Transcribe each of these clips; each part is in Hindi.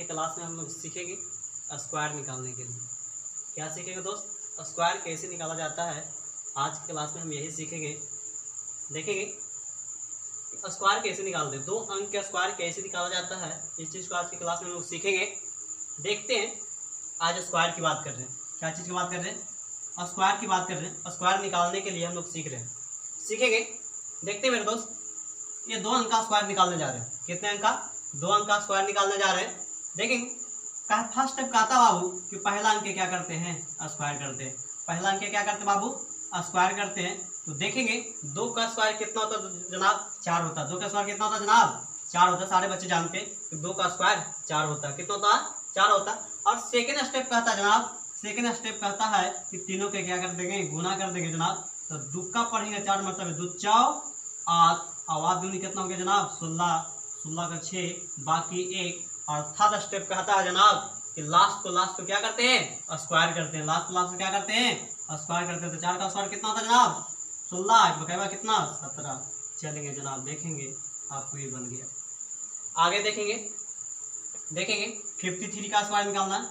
के क्लास में हम लोग सीखेंगे स्क्वायर निकालने के लिए। क्या सीखेंगे दोस्त? स्क्वायर कैसे निकाला जाता है। आज की क्लास में हम यही सीखेंगे, देखेंगे स्क्वायर कैसे निकालते हैं, 2 अंक का स्क्वायर कैसे निकाला जाता है। इस चीज़ को आज की क्लास में हम लोग सीखेंगे। देखते हैं, आज स्क्वायर की बात कर रहे हैं। क्या चीज़ की बात कर रहे हैं? स्क्वायर की बात कर रहे हैं। स्क्वायर निकालने के लिए हम लोग सीखेंगे। देखते हैं मेरे दोस्त, ये 2 अंक का स्क्वायर निकालने जा रहे हैं। कितने अंक का? 2 अंक का स्क्वायर निकालने जा रहे हैं। देखेंगे फर्स्ट स्टेप कहता बाबू कि पहला अंक क्या करते हैं? स्क्वायर करते हैं। पहला अंक क्या करते हैं बाबू? स्क्वायर करते हैं। तो देखेंगे 2 का स्क्वायर कितना होता है जनाब? 4 होता है। 2 का स्क्वायर कितना होता है जनाब? 4 होता है। सारे बच्चे जानते हैं कि 2 का स्क्वायर 4 होता है। कितना होता है? 4 होता है। और सेकेंड स्टेप कहता है जनाब, सेकेंड स्टेप कहता है कि तीनों के क्या कर देंगे? गुना कर देंगे जनाब। तो दुक्का पढ़ेंगे 4 मतलब 2 चौ 8 और दूनी कितना हो गया जनाब? 16, 16 का 6 बाकी 1। और थर्ड स्टेप कहता है जनाब कि लास्ट को क्या करते हैं? स्क्वायर करते हैं। लास्ट को क्या करते हैं? स्क्वायर करते हैं। तो 4 का स्क्वायर कितना होता है जनाब? 16। बकायदा कितना? 17। चलेंगे जनाब, देखेंगे आपको ये बन गया। आगे देखेंगे 53 का स्क्वायर निकालना है।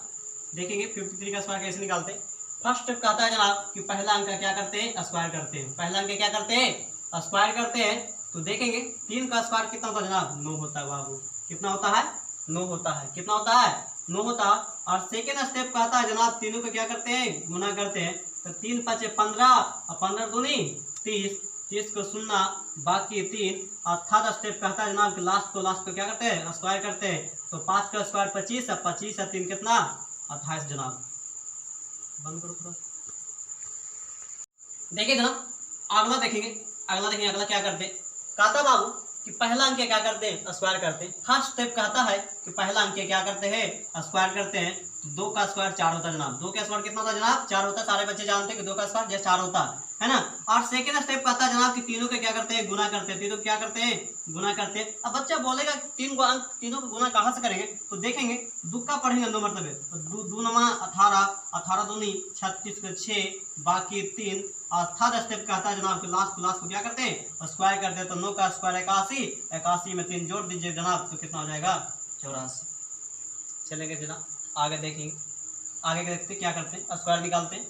देखेंगे 53 का स्क्वायर कैसे निकालते हैं। फर्स्ट स्टेप कहता है जनाब कि पहला अंक क्या करते हैं? स्क्वायर करते हैं। पहला अंक क्या करते हैं? स्क्वायर करते हैं। तो देखेंगे 3 का स्क्वायर कितना होता है जनाब? 9 होता है बाबू। कितना होता है? 9 होता है। कितना होता है? 9 होता है। और सेकेंड स्टेप कहता है जनाब तीनों को क्या करते हैं? गुना करते हैं। तो 3 5 15 और 15 दूनी 30, 30 को 0 बाकी 3। और थर्ड स्टेप कहता है जनाब कि लास्ट को क्या करते हैं? स्क्वायर करते हैं। तो 5 का स्क्वायर 25 और 25 और 3 कितना? 28 जनाब। बंद करो थोड़ा। देखिए जनाब अगला देखेंगे, अगला क्या करते हैं। कहता बाबू कि पहला अंक क्या करते हैं? स्क्वायर करते हैं। फर्स्ट स्टेप कहता है कि पहला अंक क्या करते हैं? स्क्वायर करते हैं। तो 2 का स्क्वायर 4 होता है जनाब। 2 का स्क्वायर कितना होता है जनाब? 4 होता है। सारे बच्चे जानते हैं कि 2 का स्क्वायर 4 होता है ना। और सेकेंड स्टेप कहता है जनाब कि तीनों के क्या करते हैं? गुना करते हैं। तीनों क्या करते हैं? गुना करते हैं। अब बच्चा बोलेगा 3 को अंक तीनों को गुना कहाँ से करेंगे? तो देखेंगे दुक्का पढ़ेंगे 2 मरतबे। तो 2 9 18, 18 दूनी 36 को 6 बाकी 3। और थर्ड स्टेप कहता है जनाब कि लास्ट को क्या करते हैं? स्क्वायर करते हैं। तो 9 का स्क्वायर 81, 81 में 3 जोड़ दीजिए जनाब तो कितना हो जाएगा? 84। चलेंगे जनाब आगे देखेंगे, आगे देखते क्या करते हैं? स्क्वायर निकालते हैं।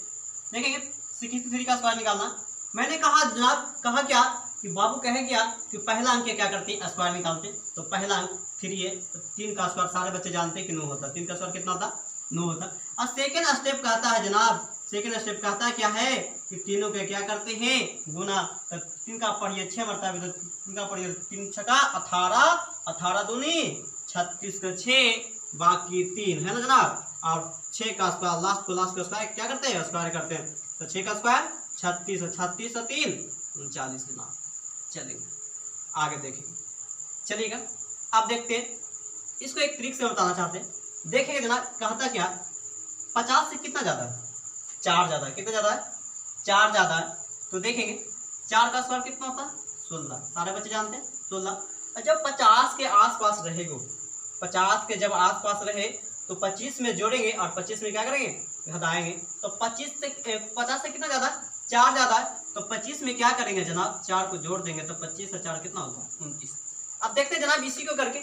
देखेंगे 63 का स्क्वायर निकालना। मैंने कहा जनाब, कहा क्या कि बाबू कहे क्या कि पहला अंक क्या करते हैं? स्क्वायर निकालते हैं। तो पहला अंक 3 है। तो 3 का स्क्वायर सारे बच्चे जानते हैं कि 9 होता है। 3 का स्क्वायर कितना होता? 9 होता। और सेकेंड स्टेप कहता है जनाब, सेकेंड स्टेप कहता है क्या है कि तीनों के क्या करते हैं? गुना। तो 3 का पढ़िए 6 मरता है। तो 3 का पढ़िए 3 छक्का 18, 18 दूनी 36 का 6 बाकी 3 है ना जनाब। और 6 का स्क्वायर लास्ट को स्क्वायर क्या करते हैं? स्क्वायर करते हैं। तो 6 का स्क्वायर 36 और 36 और 3 39 जनाब। चलेंगे आगे देखेंगे। चलिएगा अब देखते हैं, इसको एक ट्रिक से बताना चाहते हैं। देखेंगे जनाब कहता क्या 50 से कितना ज्यादा है? 4 ज्यादा है। कितना ज्यादा है? 4 ज्यादा है। तो देखेंगे 4 का स्क्वायर कितना होता है? 16। सारे बच्चे जानते हैं 16। और जब 50 के आसपास रहेगा, 50 के जब आसपास रहे तो 25 में जोड़ेंगे और 25 में क्या करेंगे? घटाएंगे। तो 50 से कितना ज्यादा? 4 ज्यादा है। तो 25 में क्या करेंगे जनाब? 4 को जोड़ देंगे। तो 25 से 4 कितना होता है? 29। अब देखते हैं जनाब इसी को करके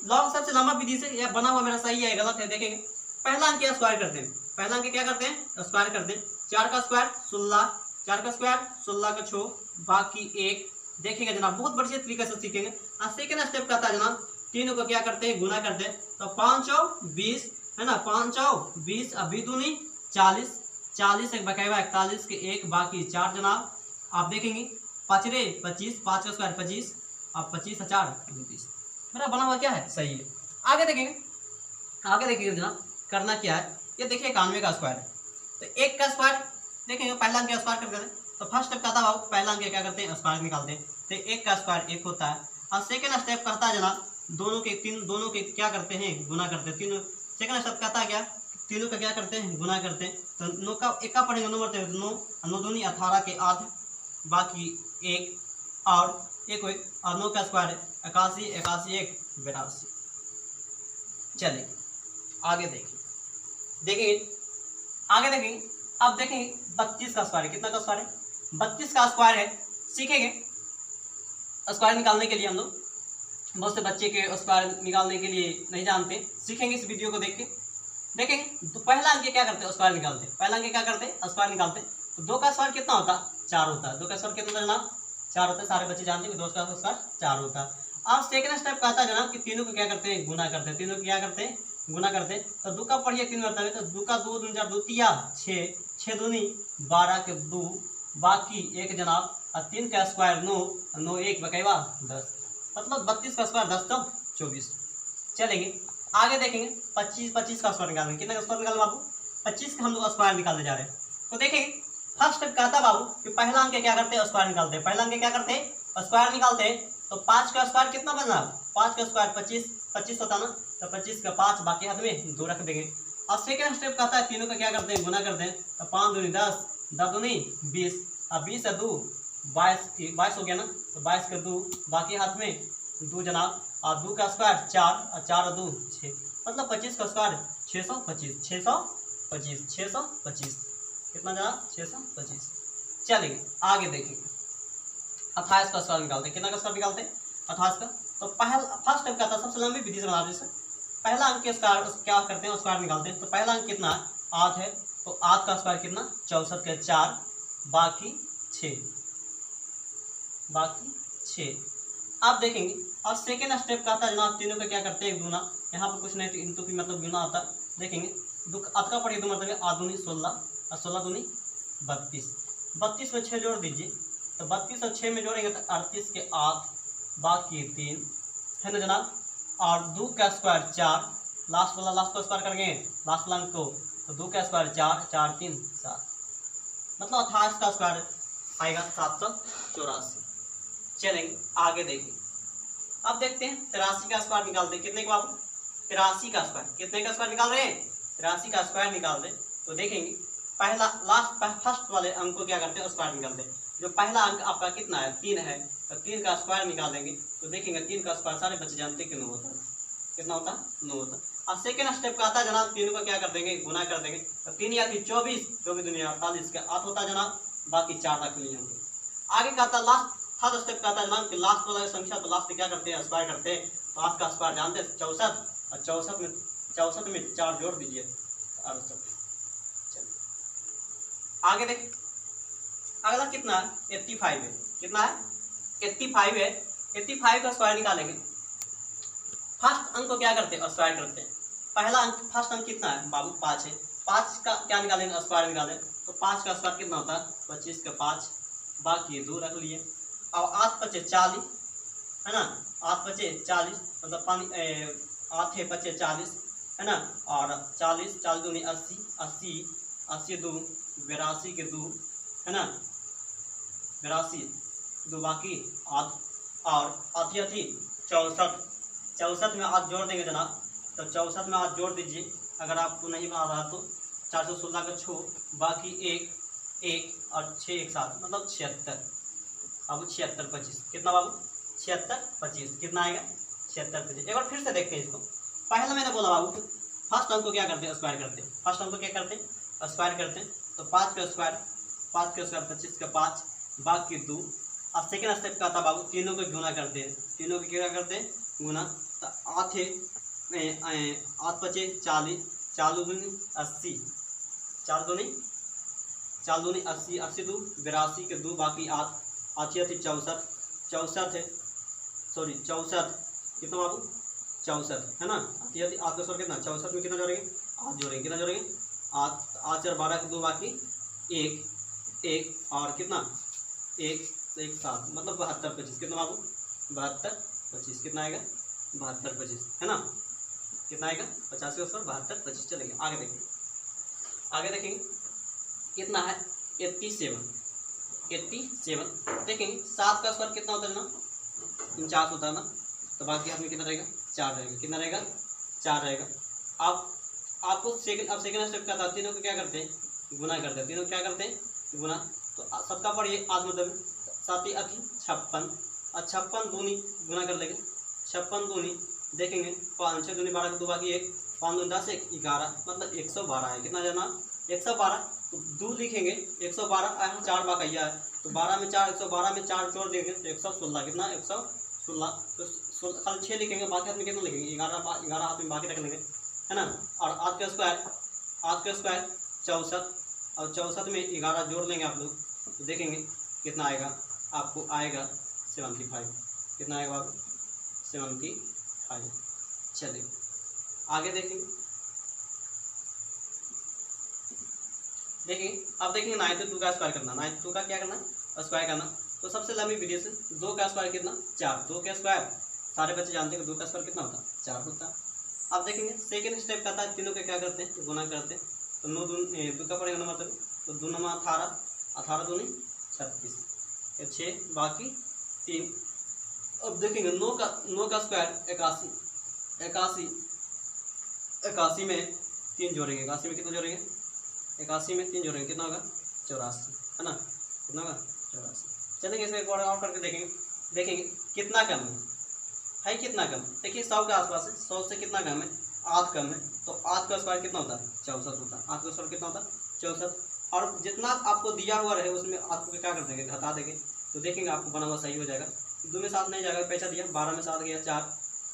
लॉन्ग सबसे लंबा विधि से यह बना हुआ मेरा सही है गलत है। देखेंगे पहला अंक क्या स्क्वायर करते हैं? पहला अंक क्या करते हैं? स्क्वायर करते हैं। 4 का स्क्वायर 16, 4 का स्क्वायर 16 का 6 बाकी 1। देखेंगे जनाब बहुत बढ़िया तरीके से सीखेंगे। और सेकेंड स्टेप कहता है जनाब तीनों को क्या करते हैं? गुना करते हैं। तो 5 चौ 20 है ना, 5 चौ 20 अभी दूनी 40, 40 एक बकायदा 41 के 1 बाकी 4 जनाब। आप देखेंगे 5 रे 25, 5 का स्क्वायर 25 और 25 4 29। मेरा बना हुआ क्या है? सही है। आगे देखेंगे, आगे देखिए जनाब करना क्या है। ये देखिए 91 का स्क्वायर है। तो 1 का स्क्वायर देखेंगे पहला अंक स्क्वायर करते हैं। तो फर्स्ट स्टेप कहता है पहला अंक क्या करते हैं? स्क्वायर निकालते हैं। तो 1 का स्क्वायर 1 होता है। और सेकेंड स्टेप कहता है जनाब दोनों के क्या करते हैं? गुना करते हैं। तीनों सेकेंड स्टेप कहता है क्या? तीनों का क्या करते हैं? गुना करते हैं। तो 9 का 1 का पढ़ेंगे 9 मरते हैं 9, 9 दूनी 18 के 8 बाकी 1 और 1 और 9 का स्क्वायर 81, 81 1 82। चलिए आगे देखिए आगे देखेंगे। अब देखेंगे 32 का स्क्वायर है। कितना का स्क्वायर है? 32 का स्क्वायर है। सीखेंगे स्क्वायर निकालने के लिए हम लोग बहुत से बच्चे के स्क्वायर निकालने के लिए नहीं जानते, सीखेंगे इस वीडियो को देख के। देखेंगे तो पहला अंक क्या करते हैं, स्क्वायर निकालते हैं। पहला अंक क्या करते हैं, स्क्वायर निकालते हैं। तो 2 का स्क्वायर कितना होता है, 4 होता है। 2 का स्क्वायर कितना होता है जनाब, 4 होता है। सारे बच्चे जानते हैं कि 2 का स्क्वायर 4 होता है। अब सेकंड स्टेप कहता है जनाब कि तीनों को क्या करते हैं, गुना करते हैं। तीनों को क्या करते हैं, गुना करते हैं। तो 2 का पढ़िए 3 करता है, तो 2 का 2 दूनी 4 2 तिया 6, 6 दूनी 12 के 2 बाकी 1 जनाब, और 3 का स्क्वायर 9, 9 1 बकेवा 10, मतलब 32 का स्क्वायर 10 तो 24। चलेंगे आगे देखेंगे 25 का स्क्वायर निकालेंगे। कितना का स्क्वायर निकालेंगे बाबू, 25 का हम लोग स्क्वायर निकालने जा रहे हैं। तो देखेंगे फर्स्ट स्टेप कहता बाबू कि पहला अंक क्या करते हैं, स्क्वायर निकालते हैं। पहला अंक क्या करते हैं, स्क्वायर निकालते हैं। तो 5 का स्क्वायर कितना बना, 5 का स्क्वायर 25 होता ना, तो 25 का 5 बाकी हाथ में 2 रख देंगे। और सेकेंड स्टेप कहता है तीनों का क्या करते हैं, गुना करते हैं। तो 5 दूनी 10, 10 दूनी 20, और 20 से 2 22 हो गया ना, तो 22 के 2 बाकी हाथ में 2 जनाब, और 2 का स्क्वायर 4, और 4 और 2 6, मतलब 25 का स्क्वायर 625, 625, 625 कितना जनाब, 625। चलेंगे आगे देखेंगे 28 का स्क्वायर निकालते हैं। कितना का स्क्वायर निकालते हैं, 28 का। तो पहला फर्स्ट स्टेप क्या था, सबसे लंबी विधि से बना दीजिए। पहला अंक के स्क्वायर क्या करते हैं, स्क्वायर निकालते हैं। तो पहला अंक कितना है, 8 है। तो 8 का स्क्वायर कितना, 64 के 4 बाकी 6, बाकी 6। आप देखेंगे और सेकेंड स्टेप का आता है जनाब तीनों का क्या करते हैं, गुना। यहाँ पर कुछ नहीं तो इनटू की मतलब गुना होता है। देखेंगे अतका पढ़िए 2 मतलब 8 दूनी 16, और 16 दूनी 32, 32 में 6 जोड़ दीजिए। तो 32 और 6 में जोड़ेंगे तो 38 के 8 बाकी 3 है ना जनाब, और 2 का स्क्वायर 4, लास्ट को स्क्वायर करेंगे लास्ट वाला अंक को, तो 2 का स्क्वायर 4, 4 3 7, मतलब 28 का स्क्वायर आएगा 784। चलेंगे आगे देखेंगे। अब देखते हैं 83 का स्क्वायर निकालते हैं। कितने का बाबू, 83 का स्क्वायर, कितने का स्क्वायर निकाल रहे हैं, 83 का स्क्वायर निकाल रहे। तो देखेंगे पहला फर्स्ट वाले अंक को क्या करते हैं, स्क्वायर निकालते हैं। जो पहला अंक आपका कितना है, 3 है, तो 3 का स्क्वायर निकालेंगे। तो देखेंगे 3 का स्क्वायर सारे बच्चे जानते हैं कि 9 होता है। कितना होता है, 9 होता है। अब सेकेंड स्टेप का आता है जनाब तीनों का क्या कर देंगे, गुना कर देंगे। तो 3 या 24, 24 दुनिया 48 का 8 होता है जनाब, बाकी 4 रख लिए होंगे। आगे का आता है लास्ट थर्ड स्टेप का आता है जनाब कि लास्ट वाला संख्या, तो लास्ट क्या करते हैं, स्क्वायर करते हैं। तो 8 का स्क्वायर जानते हैं 64, और 64 में 4 जोड़ दीजिए। आगे देखिए अगला कितना है, 85 है। कितना है, 85 है। 85 का स्क्वायर निकालेंगे। फर्स्ट अंक को क्या करते हैं, स्क्वायर करते हैं। पहला अंक फर्स्ट अंक कितना है बाबू, 5 है। 5 का क्या निकालेंगे, स्क्वायर निकालें। तो 5 का स्क्वायर कितना होता है, 25 का 5 बाकी 2 रख लिए। अब 8 बचे 40 है ना, 8 बचे 40 मतलब 8 है 25 40 है ना, और 40 दूनी 80, 80 2 82 के 2 है ना, 82 2 बाकी 8, और 80 64 में 8 जोड़ देंगे जनाब। तो 64 में 8 जोड़ दीजिए। अगर आपको नहीं बना रहा तो 416 का 6 बाकी 1 और 6 एक साथ मतलब 76। बाबू 76 25 कितना बाबू, 76 25 कितना आएगा, 76 25। एक बार फिर से देखते हैं इसको। पहला मैंने बोला बाबू फर्स्ट अंक को क्या करते हैं, स्क्वायर करते हैं। फर्स्ट अंक को क्या करते हैं, स्क्वायर करते हैं। तो 5 का स्क्वायर 25 का 5 बाकी 2। अब सेकेंड स्टेप का था बाबू तीनों को गुना करते हैं। तीनों को क्या करते हैं, गुना। तो 8 है 8 बचे 40, 4 दूनी 80, 4 दूनी 80, 80 2 82 के 2 बाकी 8, 8 64 है, सॉरी 64 कितना बाबू, 64 है ना। 8 का स्क्वायर कितना, 64 में कितना जोड़ेंगे, 8 जोड़ेंगे। कितना जोड़ेंगे, 8 4 12 के 2 बाकी 1 और कितना 1 7 मतलब 72 25 कितना बाबू, 72 25 कितना आएगा, 72 25 है ना। कितना आएगा 50 के ऊपर 72 25। चलेंगे आगे देखेंगे कितना है, 87। देखेंगे 7 का स्क्वायर कितना होता है ना, 49 होता है ना। तो बाकी हाथ में कितना रहेगा, 4 रहेगा। कितना रहेगा, 4 रहेगा। अब आपको सेकंड स्टेप का था तीनों को क्या करते हैं, गुना करते हैं। तीनों क्या करते हैं, गुना। तो सबका पढ़िए आज मतलब 7 56 और 56 दूनी गुना कर लेंगे। 56 दूनी देखेंगे 5 6 दूनी 12 2 बाकी 1 5 दूनी 10 1 11 मतलब 112 है। कितना जाना 112। तो 2 लिखेंगे 112 4 बाकैया है। तो 12 में 4 112 में 4 जोड़ देंगे तो 116 कितना 116 16, तो खाली 6 लिखेंगे, बाकी हाथ में कितना लिखेंगे 11 हाथ में बाकी रख लेंगे, है ना। और 8 का स्क्वायर 64, और 64 में 11 जोड़ लेंगे आप लोग, तो देखेंगे कितना आएगा, आपको आएगा 75। कितना आएगा आपको 75। चलिए आगे देखेंगे। अब देखेंगे 92 का स्क्वायर करना, 92 का क्या करना, स्क्वायर करना। तो सबसे लंबी विधि से 2 का स्क्वायर कितना 4, 2 का स्क्वायर सारे बच्चे जानते हैं कि 2 का स्क्वायर कितना होता है 4 होता है। अब देखेंगे सेकेंड स्टेप का था, तीनों के क्या करते हैं गुना करते हैं, तो 9 2 का पड़ेगा नंबर, तो 2 9 18, 18 दूनी 36, 6 बाकी 3। अब देखेंगे 9 का स्क्वायर 81, 81 में 3 जोड़ेंगे, 81 में कितना जोड़ेंगे, 81 में 3 जोड़ेंगे, कितना होगा 84, है ना, कितना होगा 84। चलेंगे इसमें एक बार और करके देखेंगे कितना कम है कितना कम। देखिए 100 के आसपास है, 100 से कितना कम है, 8 कम है, तो 8 का स्क्वायर कितना होता है 64 होता है, 8 का स्क्वायर कितना होता है 64। और जितना आपको दिया हुआ रहे उसमें आपको क्या कर देंगे, घटा देंगे, तो देखेंगे आपको बना हुआ सही हो जाएगा। 2 में 7 नहीं जाएगा, पैसा दिया, 12 में 7 गया 4,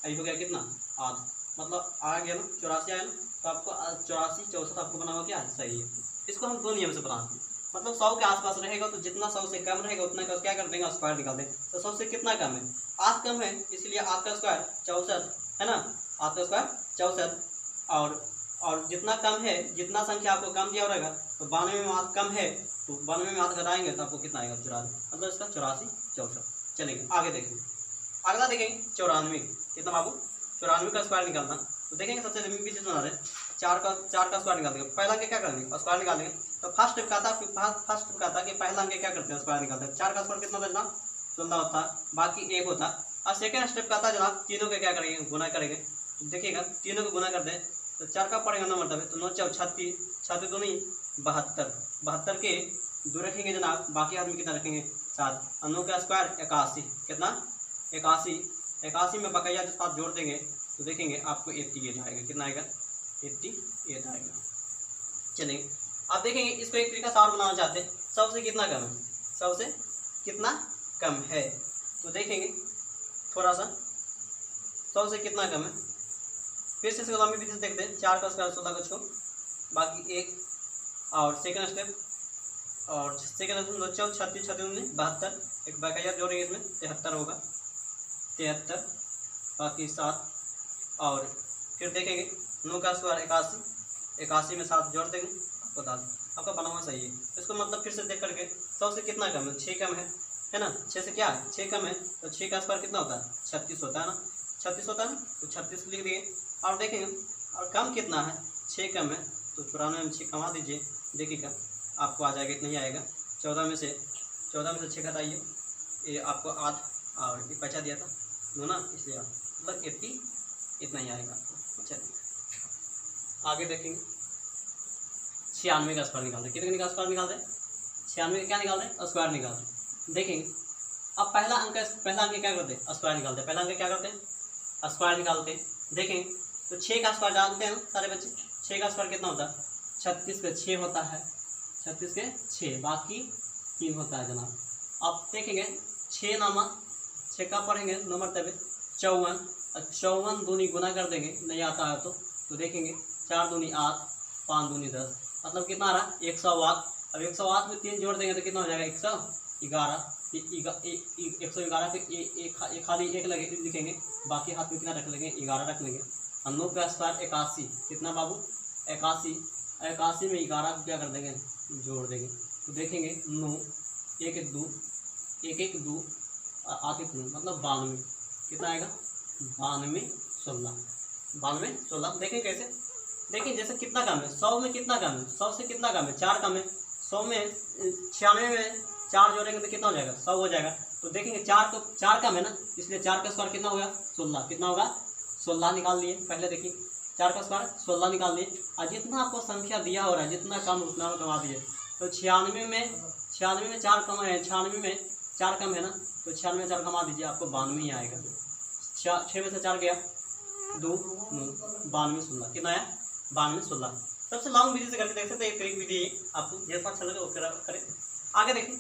आई हो गया कितना 8, मतलब आ गया ना 84 आया ना, तो आपको 84 64 आपको बना हुआ क्या सही है। इसको हम 2 नियम से बनाते हैं, मतलब 100 के आसपास रहेगा तो जितना 100 से कम रहेगा उतना का क्या कर देंगे स्क्वायर निकाल देंगे। तो 100 से कितना कम है 8 कम है, इसलिए 8 का स्क्वायर 64, है ना, 8 का स्क्वायर 64। और जितना कम है, जितना संख्या आपको कम दिया रहेगा, तो 92 में 8 कम है, तो 92 में 8 घटाएंगे तो आपको कितना आएगा 84, मतलब इसका 84 64। चलेंगे आगे देखेंगे, अगला देखेंगे 94, कितना बाबू 94 का स्क्वायर निकालना। तो देखेंगे सबसे लंबी चीज बना रहे 4 का स्क्वायर निकाल देंगे। पहला अंक क्या करेंगे स्क्वायर निकालेंगे, तो फर्स्ट स्टेप का था कि पहला अंक क्या करते हैं स्क्वायर निकालते हैं। 4 का स्क्वायर कितना होता है जनाब 16 होता है, बाकी 1 होता है। और सेकेंड स्टेप का था जनाब तीनों के क्या करेंगे गुना करेंगे, देखिएगा तीनों को गुना कर दें तो 4 का पड़ेगा 9 मतलब है, तो 9 4 36, 36 दूनी 72, 72 के 2 रखेंगे जनाब, बाकी हाथ में कितना रखेंगे 7, और 9 का स्क्वायर 81, कितना 81 में बकाया के साथ जोड़ देंगे तो देखेंगे आपको 88 आएगा, कितना आएगा 88 आएगा। चलिए अब देखेंगे इसको एक तरीका से और बनाना चाहते हैं, 100 से कितना कम है, 100 से कितना कम है, तो देखेंगे थोड़ा सा 100 से कितना कम है, फिर से इसको लंबी विधि से देखते हैं। 4 का स्क्वायर 16 को छोड़ बाकी 1, और सेकंड स्टेप 36 36 72, एक बकाया जोड़ेंगे इसमें 73 होगा, 73 बाकी 7, और फिर देखेंगे 9 का स्क्वायर 81 में 7 जोड़ देंगे, आपको बता दें आपका बना हुआ सही है। इसको मतलब फिर से देख करके 100 से कितना कम है 6 कम है ना, 6 से क्या है 6 कम है, तो 6 का स्क्वायर कितना होता है 36 होता है ना, 36 होता है ना, तो 36 लिख दिए। और देखेंगे और कम कितना है 6 कम है, तो 94 में 6 कमा दीजिए, देखिएगा आपको आ जाएगा, इतना ही आएगा। 14 में से 6 घटाइए, ये आपको 8 और ये बचा दिया था 9 ना, इसलिए मतलब 80 इतना ही आएगा आपको। चलिए आगे देखेंगे 96 का स्क्वायर निकालते हैं, कितने का स्क्वायर निकालते हैं 96 का क्या निकालते हैं स्क्वायर निकालते हैं। देखेंगे अब पहला अंक क्या करते हैं स्क्वायर निकालते हैं, पहला अंक क्या करते हैं स्क्वायर निकालते हैं। देखेंगे तो 6 का स्क्वायर डालते हैं सारे बच्चे, 6 का स्क्वायर कितना होता है 36 के 6 होता है, 36 के 6 बाकी 3 होता है जनाब। अब देखेंगे 6 का पढ़ेंगे 9 मरतबे 54, 54 दूनी गुना कर देंगे, नहीं आता है तो देखेंगे 4 दूनी 8, 5 दूनी 10, मतलब कितना आ रहा 108। अब 108 में 3 जोड़ देंगे तो कितना हो जाएगा 111, 111 पे एक खाली 1 लगे लिखेंगे, बाकी हाथ में कितना रख लेंगे 11 रख लेंगे। और 9 का स्क्वायर 81, कितना बाबू 81 में 11 को क्या कर देंगे जोड़ देंगे, तो देखेंगे 9 1 1 2 1 1 2 8 1 9 मतलब 92, कितना आएगा 92 16। देखें कैसे, देखिए जैसे कितना कम है 100 में कितना कम है, 100 से कितना कम है 4 कम है, 100 में 96 में 4 जोड़ेंगे तो कितना हो जाएगा 100 हो जाएगा। तो देखेंगे 4 कम है ना, इसलिए 4 का स्क्वायर कितना होगा 16, कितना होगा 16 निकाल लिए। पहले देखिए 4 का स्क्वायर 16 निकाल लिए, और जितना आपको संख्या दिया हो रहा है जितना कम उतना कमा दीजिए। तो 96 में 4 कम है, 96 में 4 कम है ना, तो 96 में 4 कमा दीजिए, आपको 92 ही आएगा। 6 में से 4 गया 2 9 92 16, कितना आया 92 16। सबसे लॉन्ग विधि से करके देख सकते हैं, एक विधि आपको जैसा अच्छा लगे वो करें। आगे देखिए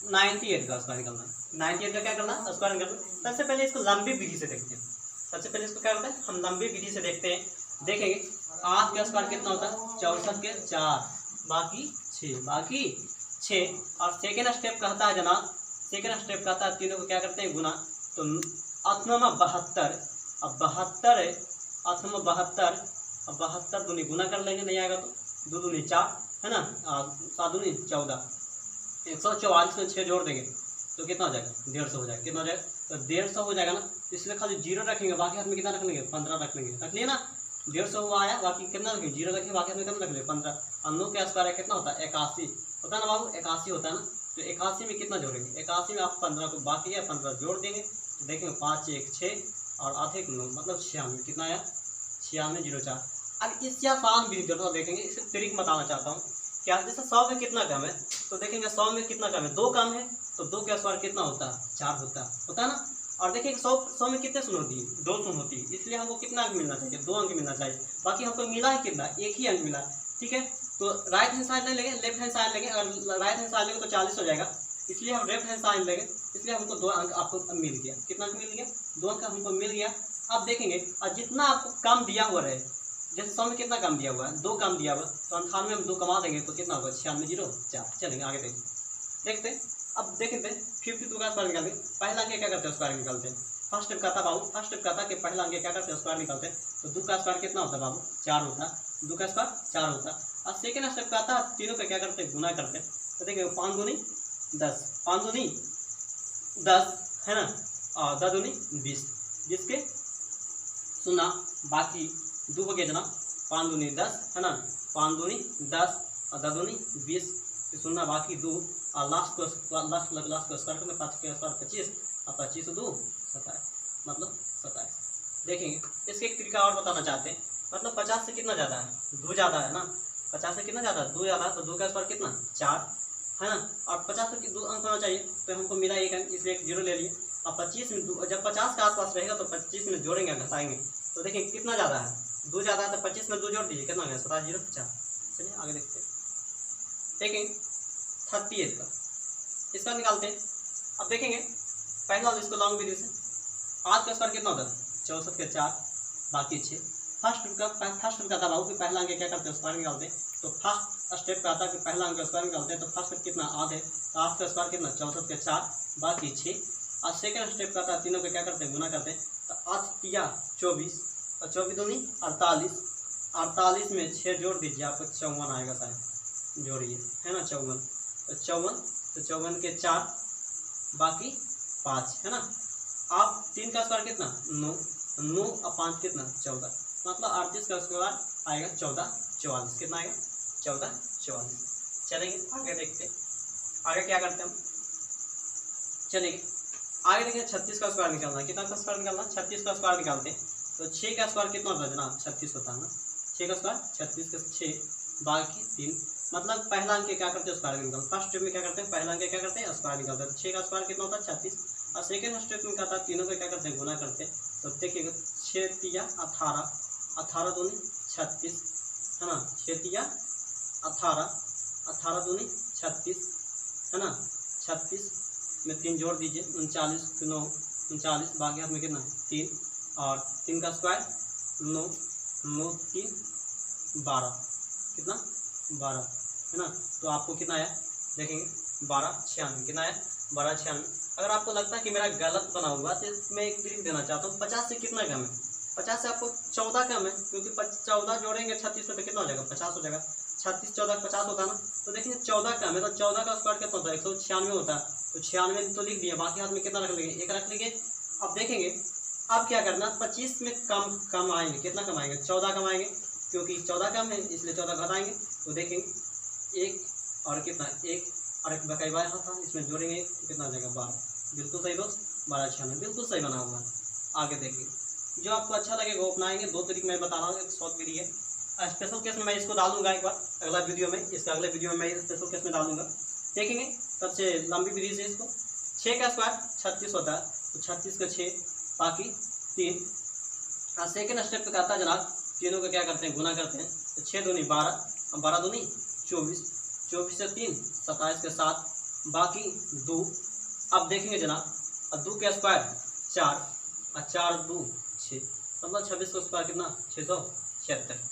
98 का स्क्वायर निकालना है। 98 का क्या करना है, स्क्वायर निकालना। सबसे पहले इसको लंबी विधि से देखते हैं। सबसे पहले इसको क्या करते हैं, हम लंबी विधि से देखते हैं। देखेंगे 8 का स्क्वायर कितना होता है, 64 के 4 बाकी 6। और सेकेंड स्टेप कहता है जनाब, सेकेंड स्टेप कहता है तीनों को क्या करते हैं, गुना। तो अथमा 72, अब 72 है, अथमा 72, अब 72 दूनी गुना कर लेंगे, नहीं आएगा तो 2 दूनी 4 है ना, 7 दूनी 14, 144 में 6 जोड़ देंगे तो कितना हो जाएगा, 150 हो जाएगा। कितना हो जाएगा, तो 150 हो जाएगा ना। इसलिए खाली 0 रखेंगे, बाकी हाथ में कितना रख लेंगे, 15 रख लेंगे। रख लिए ना, 150 हुआ आया, बाकी कितना रखेंगे, 0 रखेंगे, बाकी हाथ में कितना रख लेंगे, 15। और 9 के स्क्वायर कितना होता है, 81 होता है ना बाबू, 81 होता है ना। तो 81 में कितना जोड़ेंगे, 81 में आप 15 को बाकी है 15 जोड़ देंगे तो देखेंगे 5 1 6 और 8 1 9 मतलब 96। कितना आया, 9604। अब इससे आसान भी जरूर देखेंगे, इसे ट्रिक बताना चाहता हूँ क्या। जैसे 100 में कितना कम है, तो देखेंगे 100 में कितना कम है, 2 कम है, तो 2 का स्क्वायर कितना होता है, 4 होता है ना। और देखिए 100 में कितने शून्य होती है, 2 शून्य होती है, इसलिए हमको कितना अंक मिलना चाहिए, 2 अंक मिलना चाहिए। बाकी हमको मिला है कितना, 1 ही अंक मिला। ठीक है, तो राइट हैंड साइड नहीं लेंगे, लेफ्ट हैंड साइड लेंगे। अगर राइट हैंड साइड लेंगे तो 40 हो जाएगा, इसलिए हम लेफ्ट हैंड साइड लेंगे। इसलिए हमको 2 अंक आपको मिल गया। कितना अंक मिल गया, 2 अंक हमको मिल गया। अब देखेंगे और जितना आपको कम दिया हुआ रहे, जैसे 100 में कितना कम दिया हुआ है, 2 कम दिया हुआ, तो 98 में 2 कमा देंगे तो कितना होगा, 9604। चलेंगे आगे देखते हैं। अब देखते हैं 52 का स्क्वायर निकालते हैं। पहला अंक क्या करते हैं, स्क्वायर निकालते हैं। फर्स्ट स्टेप कहता बाबू, फर्स्ट स्टेप कहता कि पहला अंक क्या करते हैं, स्क्वायर निकालते हैं। तो 2 का स्क्वायर कितना होता है बाबू, 4 होता है। 2 का स्क्वायर 4 होता है। और सेकेंड स्टेप कहता है तीनों का क्या करते हैं, गुना करते हैं। तो देखिए 5 दूनी 10, 5 दूनी 10 है ना, और 10 दूनी 20, 20 के सुना बाकी 2 बगे जना, 5 दूनी 10 है ना, 5 दूनी 10 और 10 दूनी 20 सुनना बाकी 2 और लास्ट को स्क्वायर में 5 के स्क्वायर 25 और 25 2 27 मतलब 27। देखेंगे इसके एक तरीका और बताना चाहते हैं। मतलब 50 से कितना ज़्यादा है, 2 ज़्यादा है ना। 50 से कितना ज़्यादा है, 2 ज़्यादा है, तो 2 का स्क्वायर कितना 4 है ना। और 50 में 2 अंक होना चाहिए, तो हमको मिला 1 अंक, इसलिए 1 0 ले लिए। अब 25 में 2, जब 50 के आसपास रहेगा तो 25 में जोड़ेंगे, घटाएंगे तो देखिए कितना ज़्यादा है, 2 ज़्यादा है, तो 25 में 2 जोड़ दीजिए, कितना हो गया 17 0 50। चलिए आगे देखते हैं। देखेंगे 38 का इसका निकालते हैं। अब देखेंगे पहला इसको लॉन्ग विधि से, 8 का स्क्वायर कितना होता है, 64 के 4 बाकी 6। फर्स्ट का था बाबू कि पहला अंक क्या करते हैं, स्क्वायर निकालते हैं। तो फर्स्ट स्टेप का था कि पहला अंक स्क्वायर निकालते हैं। तो फर्स्ट स्टेप कितना 8 है, तो 8 का स्क्वायर कितना 64 के 4 बाकी 6। और सेकेंड स्टेप का था तीनों को क्या करते हैं, गुना करते हैं। तो 8 तिया 24 और 24 दूनी 48, 48 में 6 जोड़ दीजिए, आपको 54 आएगा शायद, जोड़िए है ना 54। तो 54 के 4 बाकी 5 है ना। आप 3 का स्क्वायर कितना 9 और 5 कितना 14, मतलब 38 का स्क्वायर आएगा 14 44। कितना आएगा 14 44। चलेंगे आगे देखते हैं, आगे क्या करते हैं हम। चलेंगे आगे देखें 36 का स्क्वायर निकालना है। कितना का स्क्वायर निकालना, 36 का स्क्वायर निकालते हैं। तो 6 का स्क्वायर कितना होता है जनाब, 36 होता है ना। 6 का स्क्वायर 36 के 6 बाकी 3, मतलब पहला अंक क्या करते हैं, स्क्वायर निकालते हैं। फर्स्ट स्टेप में क्या करते हैं, पहला अंक क्या करते हैं, स्क्वायर निकालते हैं। 6 का स्क्वायर कितना होता है 36। और सेकेंड स्टेप में क्या था, तीनों का क्या करते हैं, गुना करते हैं। तो देखिएगा 6 तिया 18, 18 दूनी 36 है ना, 6 तिया 18, 18 दूनी 36 है ना, 36 में 3 जोड़ दीजिए, 39 9 39 बाकी हाथ में कितना 3 और 3 का स्क्वायर 9 9 3 12, कितना 12 है ना। तो आपको कितना आया देखेंगे 12 96। कितना आया 12 96। अगर आपको लगता है कि मेरा गलत बना हुआ तो मैं एक ट्रिक देना चाहता हूँ। 50 से कितना कम है, 50 से आपको 14 कम है, क्योंकि 14 जोड़ेंगे 36 में तो कितना हो जाएगा 50 हो जाएगा। 36 14 50 होता है ना। तो देखिए 14 कम है, तो 14 का स्क्वायर कितना होता है 196 होता है। तो 96 तो लिख दिया, बाकी हाथ में कितना रख लेंगे 1 रख लेंगे। अब देखेंगे अब क्या करना, 25 में कम आएंगे, कितना कम आएंगे 14 कम आएंगे, क्योंकि 14 कम है इसलिए 14 घटाएंगे। तो देखेंगे 1 और कितना 1 और एक बकाई बार था, इसमें जोड़ेंगे तो कितना आ जाएगा 12। बिल्कुल सही दोस्त, 12 96 बिल्कुल सही बना हुआ है। आगे देखिए जो आपको अच्छा लगेगा वो अपनाएंगे। 2 तरीके मैं बता रहा हूँ, एक शॉर्ट वीडियो है, स्पेशल केस में मैं इसको डालूंगा एक बार अगला वीडियो में, इसका अगले वीडियो में मैं स्पेशल केस में डालूंगा। देखेंगे सबसे लंबी विधि से इसको, 6 का स्क्वायर 36 होता है, तो 36 का 6 बाकी 3। और सेकेंड स्टेप पे कहता है जनाब तीनों का क्या करते हैं, गुना करते हैं। तो 6 दूनी 12 और 12 दूनी 24, 24 से 3 27 के 7 बाकी 2। अब देखेंगे जनाब, अब 2 का स्क्वायर 4 और 4 2 6, मतलब 26 का स्क्वायर कितना 676।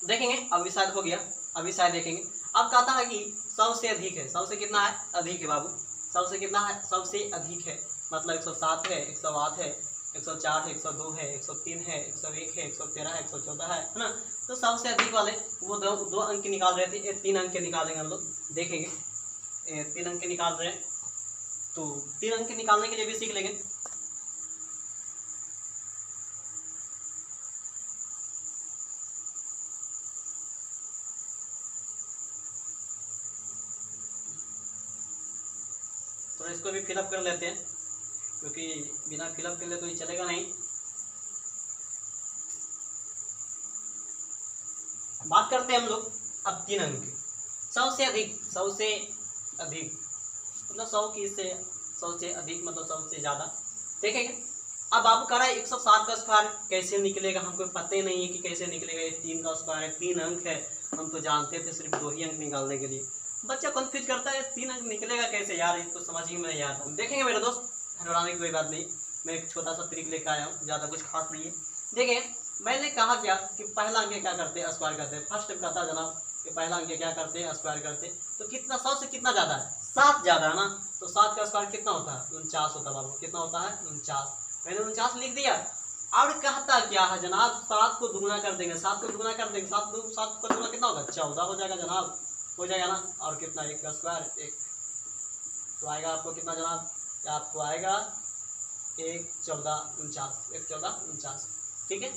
देखेंगे अब इस साइड हो गया, अब इस साइड देखेंगे। अब कहता है कि 100 से अधिक है, 100 से कितना है अधिक है बाबू, 100 से कितना है 100 से अधिक है, मतलब 107 है, 108 है, 104 है, 102 है, 103 है, 101 है, 113 है, 114 है ना। तो 100 से अधिक वाले वो दो अंक निकाल रहे थे, 3 अंक निकालेंगे हम लोग, देखेंगे 3 अंक निकाल रहे हैं। तो 3 अंक निकालने के लिए भी सीख लेंगे। तो इसको भी फिलअप कर लेते हैं, क्योंकि बिना फिलअप कर ले तो ये चलेगा नहीं। बात करते हैं हम लोग अब 3 अंक की। 100 से अधिक, 100 से अधिक मतलब 100 की से 100 से अधिक मतलब 100 से ज़्यादा, देखेंगे। अब बाबू कह रहा है 107 का स्क्वायर कैसे निकलेगा, हमको पता ही नहीं है कि कैसे निकलेगा। ये 3 का स्क्वायर है, 3 अंक है, हम तो जानते थे सिर्फ 2 ही अंक निकालने के लिए। बच्चा कंफ्यूज करता है 3 अंक निकलेगा कैसे यार, ये तो समझ ही में नहीं आता। देखेंगे मेरे दोस्त, हराने की कोई बात नहीं, मैं एक छोटा सा ट्रिक लेकर आया हूँ, ज़्यादा कुछ खास नहीं है। देखिए मैंने कहा क्या कि पहला अंक क्या करते हैं स्क्वायर करते हैं। फर्स्ट स्टेप कहता है जनाब कि पहला अंक क्या करते हैं स्क्वायर करते हैं। तो कितना 100 से कितना ज़्यादा है, 7 ज़्यादा है ना। तो 7 का स्क्वायर कितना होता है 49 होता है बाबू, कितना होता है 49। मैंने 49 लिख दिया। और कहता क्या है जनाब 7 को दुगना कर देंगे, 7 को दुगना कर देंगे, 7 का दुगना कितना होगा 14 हो जाएगा जनाब, हो जाएगा ना। और कितना 1 का स्क्वायर 1, तो आएगा आपको कितना जनाब, आपको आएगा 1 14 49, 1 14 49, ठीक है।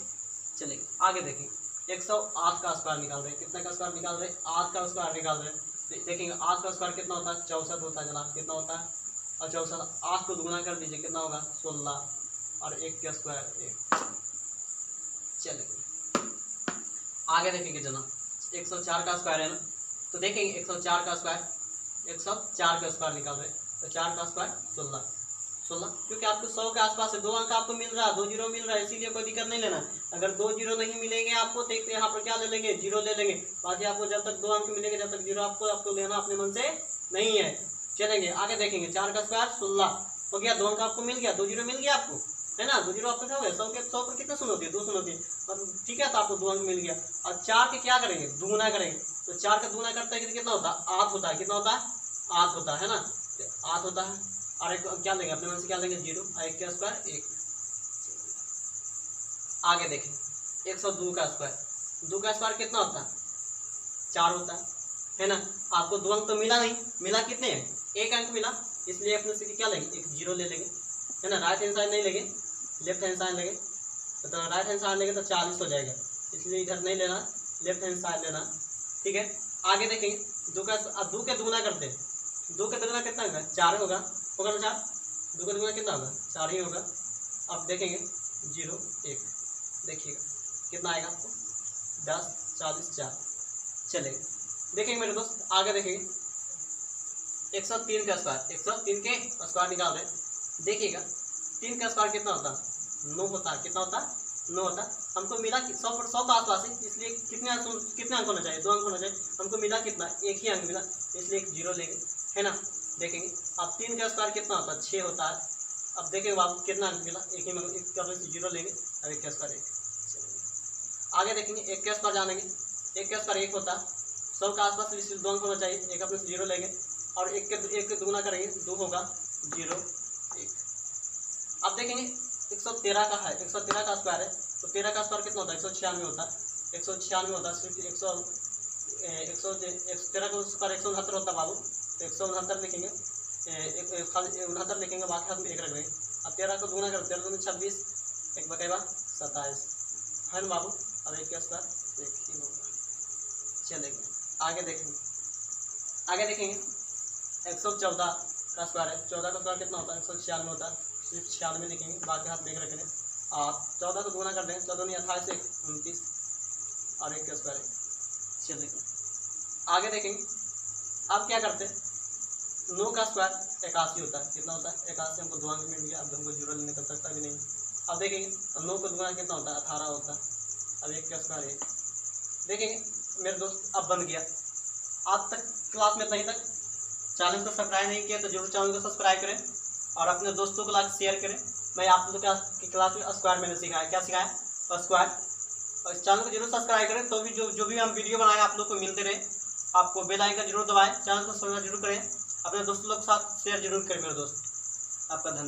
चलिए आगे देखेंगे 108 का स्क्वायर निकाल रहे हैं। कितने का स्क्वायर निकाल रहे हैं, 8 का स्क्वायर निकाल रहे हैं। देखेंगे 8 का स्क्वायर कितना होता है 64 होता है जनाब, कितना होता है और 64। 8 को दुगना कर दीजिए कितना होगा 16, और 1 का स्क्वायर 1। चलिए आगे देखेंगे जनाब 104 का स्क्वायर है ना। तो देखेंगे 104 का स्क्वायर, 104 का स्क्वायर निकाल रहे हैं। तो 4 का स्क्वायर 16, क्योंकि आपको 100 के आसपास है, 2 अंक आपको मिल रहा है, 2 जीरो मिल रहा है, इसीलिए कोई दिक्कत नहीं लेना। अगर 2 जीरो नहीं मिलेंगे आपको तो यहाँ पर क्या ले लेंगे, जीरो ले लेंगे। बाकी आपको जब तक 2 अंक मिलेंगे, जब तक जीरो आपको लेना अपने मन से नहीं है। चलेंगे आगे देखेंगे 4 का स्क्वायर 16 हो गया, 2 अंक आपको मिल गया, 2 जीरो मिल गया आपको, है ना। 2 जीरो आपको क्या हो गया, 100 पर कितना शून्य होती है 2 शून्य होती है, ठीक है। तो आपको 2 अंक मिल गया। और 4 के क्या करेंगे दुगुना करेंगे। तो 4 का दुगुना करता है कितना होता है 8 होता है, कितना होता है 8 होता है ना, 8 होता है। और एक क्या लेंगे अपने मन से क्या लेंगे 0, और 1 का स्क्वायर 1। आगे देखें 102 का स्क्वायर, 2 का स्क्वायर कितना होता है 4 होता है ना। आपको 2 अंक तो मिला नहीं, मिला कितने हैं 1 अंक मिला, इसलिए अपने से क्या लेंगे 1 जीरो ले लेंगे, है ना। राइट हैंड साइड नहीं लेंगे, लेफ्ट हैंड साइड लेंगे। तो राइट हैंड साइड लेंगे तो 40 हो जाएगा, इसलिए इधर नहीं लेना, लेफ्ट हैंड साइड लेना, ठीक है। आगे देखेंगे 2 का, अब 2 के दुगुना करते हैं। 2 के दुगुना कितना होगा 4 होगा ना 4, 2 का दुगुना कितना होगा 4 ही होगा। अब देखेंगे 0 1, देखिएगा कितना आएगा आपको 10 40 4। चलेगा देखेंगे मेरे दोस्त आगे देखेंगे 103 का स्क्वायर, 103 के स्क्वायर निकाल रहे हैं। देखिएगा 3 का स्क्वायर कितना होता है 9 होता है, कितना होता है 9 होता है। हमको मिला 100 का आसपास है, इसलिए कितने अंक होना चाहिए 2 अंक होना चाहिए। हमको मिला कितना 1 ही अंक मिला, इसलिए 1 जीरो लेंगे, है ना। देखेंगे अब 3 का स्क्वायर कितना होता है 6 होता है। अब देखेंगे आपको कितना अंक मिला, 1 ही मतलब 1 का जीरो लेंगे और 1 का स्क्वायर 1। आगे देखेंगे 1 का स्क्वायर जानेंगे, 1 का स्क्वायर 1 होता है। 100 का आसपास 2 अंक होना चाहिए, 1 अपने से जीरो लेंगे और 1 के दुगुना करेंगे 2 होगा 0 1। अब देखेंगे 113 का है, 113 का स्क्वायर है। तो 13 का स्क्वायर कितना होता है 196 होता है, 196 होता है। सिर्फ 13 का स्क्वायर 169 होता है बाबू, तो 169 लिखेंगे, 69 लिखेंगे, बाकी हाथ में 1 रख देंगे। अब 13 को दुगुना करें 13 में 26, 1 बटेगा 27, है ना बाबू। अब 1 का स्क्वायर 1 ही होगा। चलेगा आगे देखेंगे, आगे देखेंगे 114 का स्क्वायर है। 14 का स्क्वायर कितना होता है 196 होता है, सिर्फ 96 लिखेंगे, बाकी हाथ में 1 रखेंगे। आप 14 को दुगुना कर देंगे, 14 नहीं 28 1 29 और 1 का स्क्वायर 1। चलेगा आगे देखेंगे अब क्या करते हैं 9 का स्क्वायर 81 होता है, कितना होता है 81। हमको 2 अंक मिल गया, अब हमको जीरो लेने कर सकता भी नहीं। अब देखेंगे 9 को दुगुना कितना होता है 18 होता है। अब 1 का स्क्वायर 1। देखेंगे मेरे दोस्त अब बंद किया। आज तक क्लास में नहीं तक चैनल को सब्सक्राइब नहीं किया तो जरूर चैनल को सब्सक्राइब करें और अपने दोस्तों को लाइक शेयर करें। मैं आप लोग की क्लास में स्क्वायर मैंने सिखाया, क्या सिखाया? स्क्वायर। और इस चैनल को जरूर सब्सक्राइब करें तो भी जो भी हम वीडियो बनाए आप लोग को मिलते रहे। आपको बेल आइकन जरूर दबाएं, चैनल को सब्सक्राइब जरूर करें, अपने दोस्तों लोग के साथ शेयर जरूर करें मेरे दोस्त। आपका धन्यवाद।